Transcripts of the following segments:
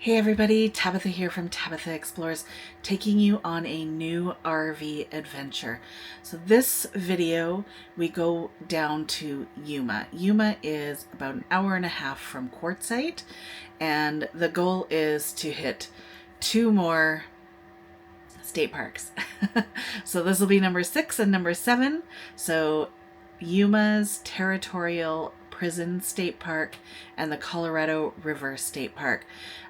Hey everybody, Tabitha here from Tabitha Explores, taking you on a new RV adventure. So this video, we go down to Yuma. Yuma is about an hour and a half from Quartzsite, and the goal is to hit 2 more state parks. So this will be number 6 and number 7. So Yuma's Territorial Prison State Park and the Colorado River State Park.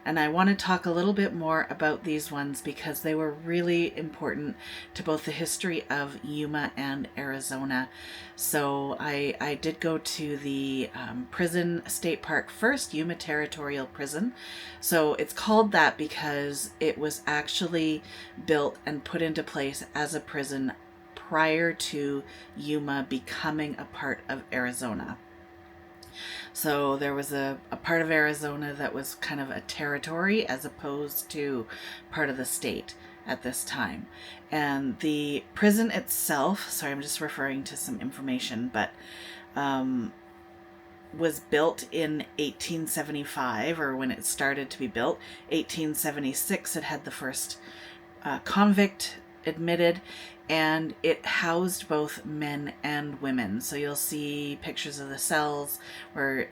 And I want to talk a little bit more about these ones because they were really important to both the history of Yuma and Arizona. So I did go to the prison state park first, Yuma Territorial Prison. So it's called that because it was actually built and put into place as a prison prior to Yuma becoming a part of Arizona. So there was a part of Arizona that was kind of a territory as opposed to part of the state at this time. And the prison itself, sorry, I'm just referring to some information, but was built in 1875, or when it started to be built, 1876, it had the first convict admitted, and it housed both men and women. So you'll see pictures of the cells where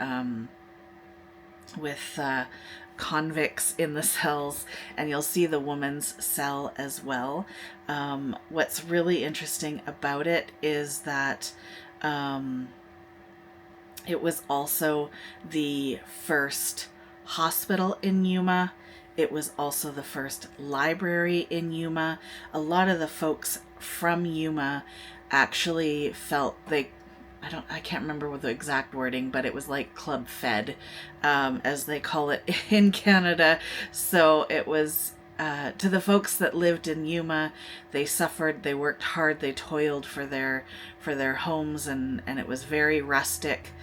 with convicts in the cells, and you'll see the woman's cell as well. What's really interesting about it is that it was also the first hospital in Yuma. It was also the first library in Yuma. A lot of the folks from Yuma actually felt I can't remember what the exact wording, but it was like club fed, as they call it in Canada. So it was, to the folks that lived in Yuma, they suffered, they worked hard, they toiled for their homes, and it was very rustic.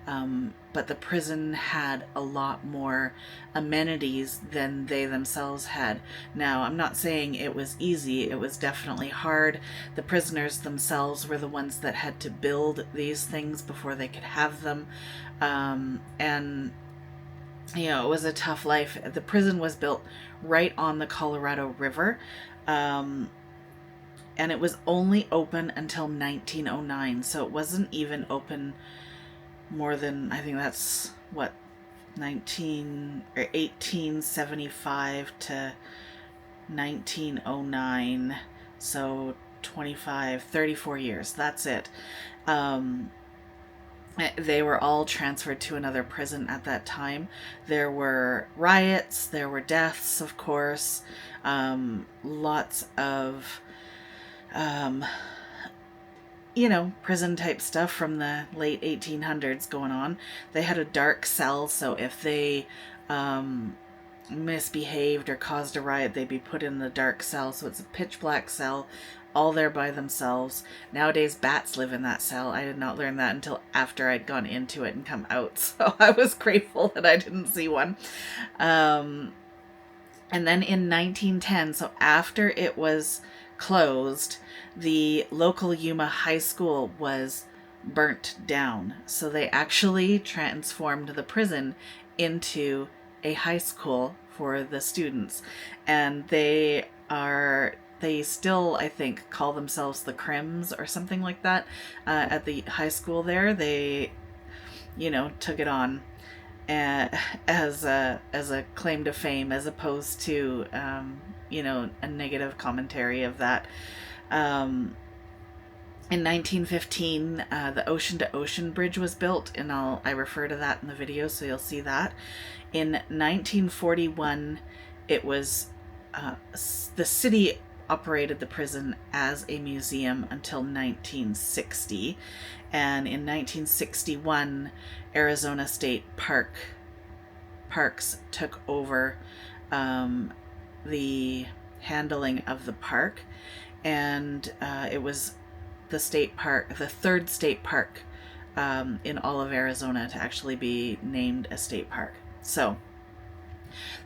But the prison had a lot more amenities than they themselves had. Now, I'm not saying it was easy. It was definitely hard. The prisoners themselves were the ones that had to build these things before they could have them. And, it was a tough life. The prison was built right on the Colorado River. And it was only open until 1909. So it wasn't even open more than, I think that's what, 1875 to 1909, so 34 years. That's it. They were all transferred to another prison at that time. There were riots, there were deaths, of course, lots of prison type stuff from the late 1800s going on. They had a dark cell, so if they misbehaved or caused a riot, they'd be put in the dark cell. So it's a pitch black cell, all there by themselves. Nowadays, bats live in that cell. I did not learn that until after I'd gone into it and come out. So I was grateful that I didn't see one. And then in 1910, so after it was closed, the local Yuma High School was burnt down. So they actually transformed the prison into a high school for the students. And they still, I think, call themselves the Crims or something like that. At the high school there, they, took it on as a claim to fame, as opposed to a negative commentary of that. In 1915, the Ocean to Ocean Bridge was built, and I refer to that in the video, so you'll see that. In 1941, it was the city operated the prison as a museum until 1960, and in 1961, Arizona State Parks took over the handling of the park, and it was the third state park in all of Arizona to actually be named a state park. So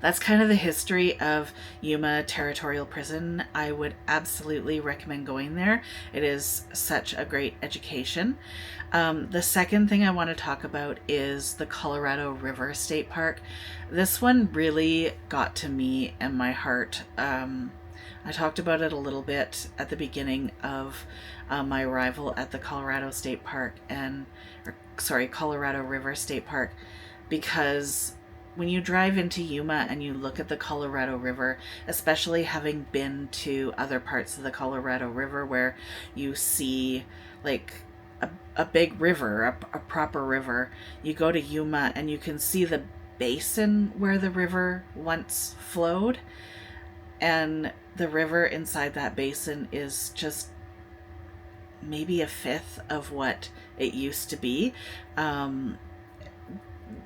that's kind of the history of Yuma Territorial Prison. I would absolutely recommend going there. It is such a great education. The second thing I want to talk about is the Colorado River State Park. This one really got to me and my heart. I talked about it a little bit at the beginning of my arrival at the Colorado State Park Colorado River State Park, because when you drive into Yuma and you look at the Colorado River, especially having been to other parts of the Colorado River where you see like a big river, a proper river, you go to Yuma and you can see the basin where the river once flowed, and the river inside that basin is just maybe a fifth of what it used to be.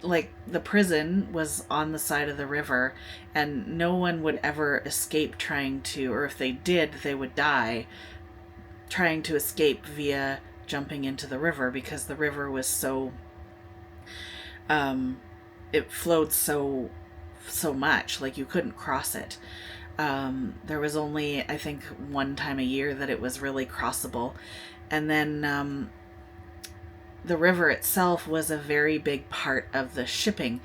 Like the prison was on the side of the river, and no one would ever escape trying to, or if they did, they would die trying to escape via jumping into the river, because the river was so it flowed so much, like you couldn't cross it. There was only, I think, one time a year that it was really crossable. And then the river itself was a very big part of the shipping.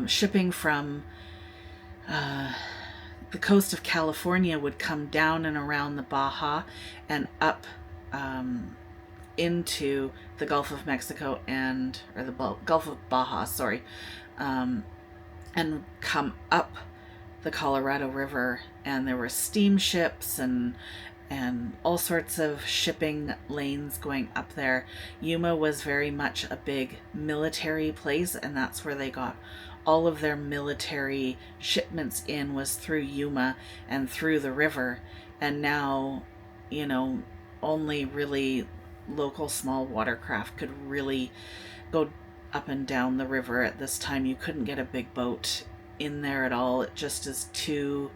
Shipping from the coast of California would come down and around the Baja and up into the Gulf of Mexico or the Gulf of Baja, sorry, and come up the Colorado River, and there were steamships and all sorts of shipping lanes going up there. Yuma was very much a big military place, and that's where they got all of their military shipments in, was through Yuma and through the river. And now, only really local small watercraft could really go up and down the river at this time. You couldn't get a big boat in there at all. It just is too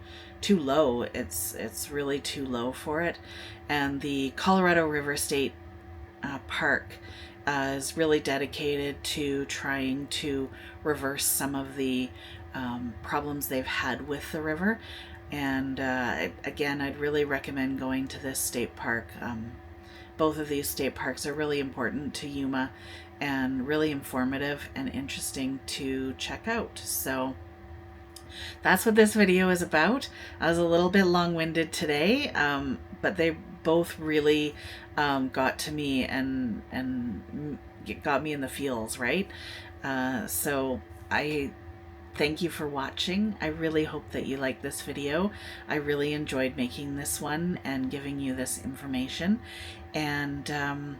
low. It's really too low for it. And the Colorado River State Park is really dedicated to trying to reverse some of the problems they've had with the river. And again, I'd really recommend going to this state park. Both of these state parks are really important to Yuma and really informative and interesting to check out. So that's what this video is about. I was a little bit long-winded today, but they both really got to me and got me in the feels, right? So I thank you for watching. I really hope that you like this video. I really enjoyed making this one and giving you this information. And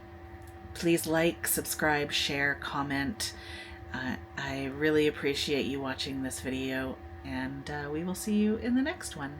please like, subscribe, share, comment. I really appreciate you watching this video, and we will see you in the next one.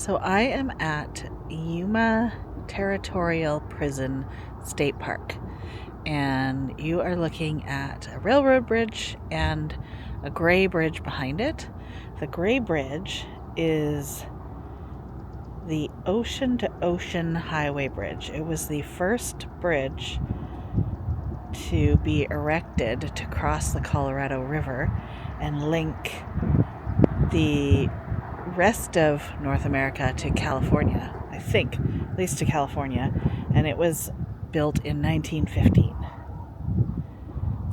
So I am at Yuma Territorial Prison State Park, and you are looking at a railroad bridge and a gray bridge behind it. The gray bridge is the Ocean to Ocean Highway Bridge. It was the first bridge to be erected to cross the Colorado River and link the rest of North America to California, I think, at least to California, and it was built in 1915.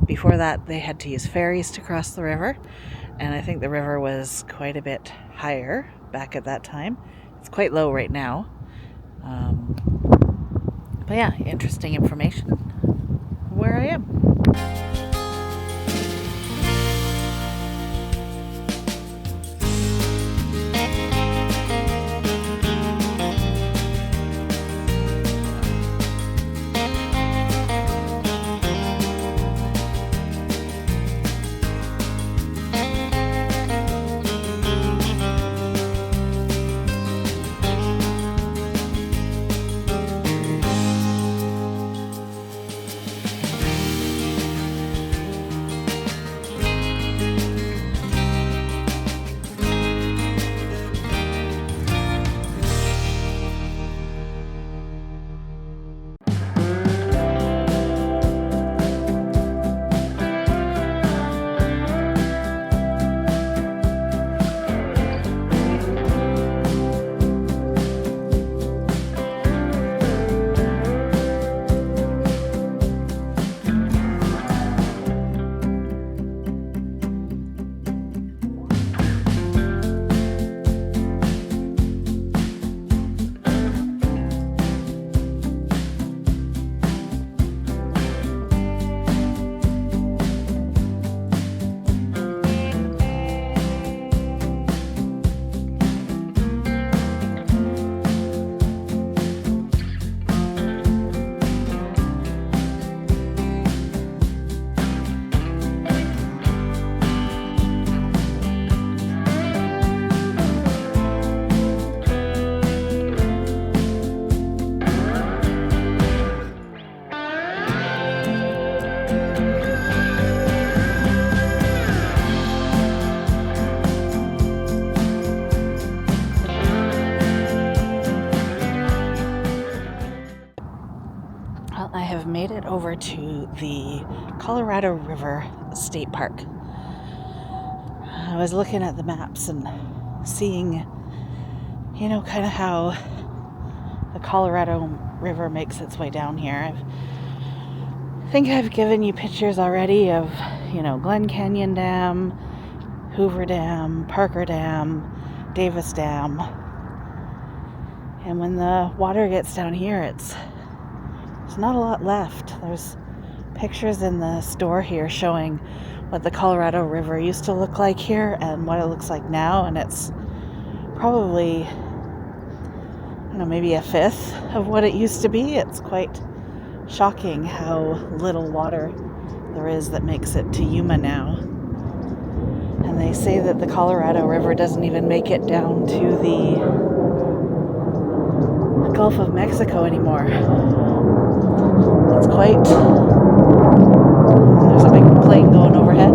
Before that, they had to use ferries to cross the river, and I think the river was quite a bit higher back at that time. It's quite low right now. But yeah, interesting information where I am. I have made it over to the Colorado River State Park. I was looking at the maps and seeing, kind of how the Colorado River makes its way down here. I think I've given you pictures already of, Glen Canyon Dam, Hoover Dam, Parker Dam, Davis Dam. And when the water gets down here, there's not a lot left. There's pictures in the store here showing what the Colorado River used to look like here and what it looks like now, and it's probably, maybe a fifth of what it used to be. It's quite shocking how little water there is that makes it to Yuma now. And they say that the Colorado River doesn't even make it down to the Gulf of Mexico anymore. It's quite... There's a big plane going overhead.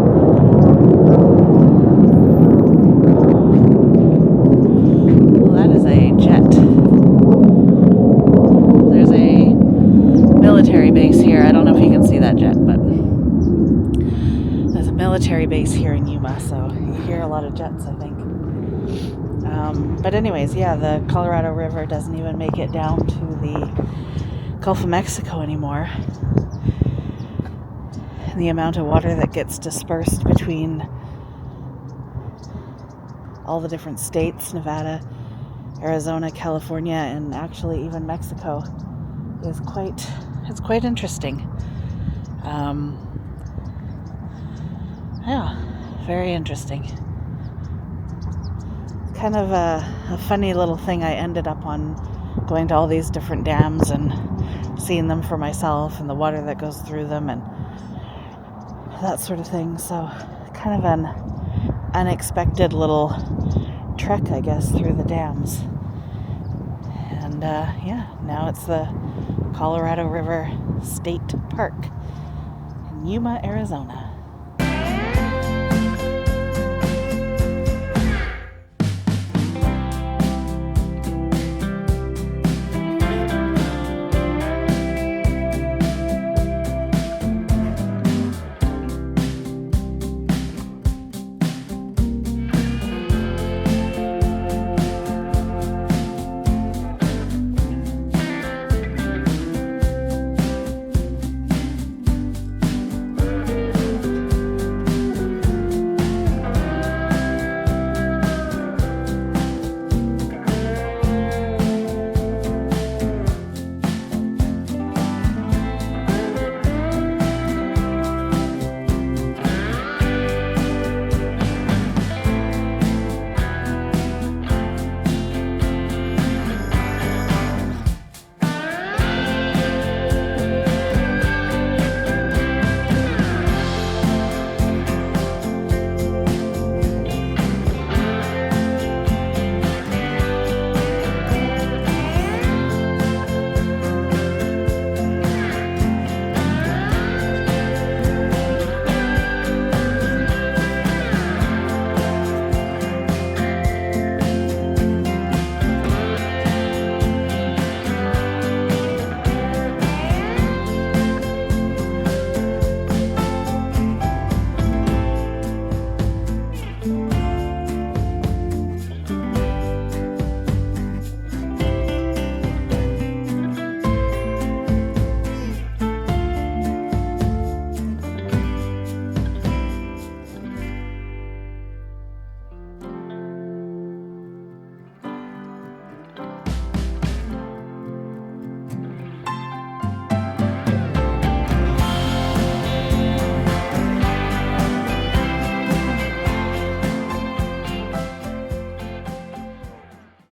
Well, that is a jet. There's a military base here. I don't know if you can see that jet, but there's a military base here in Yuma, so you hear a lot of jets, I think. But anyways, yeah, the Colorado River doesn't even make it down to the Gulf of Mexico anymore. And the amount of water that gets dispersed between all the different states, Nevada, Arizona, California, and actually even Mexico, is quite interesting. Yeah, very interesting. Kind of a funny little thing. I ended up on going to all these different dams and seeing them for myself and the water that goes through them and that sort of thing. So kind of an unexpected little trek, I guess, through the dams. And yeah, now it's the Colorado River State Park in Yuma, Arizona.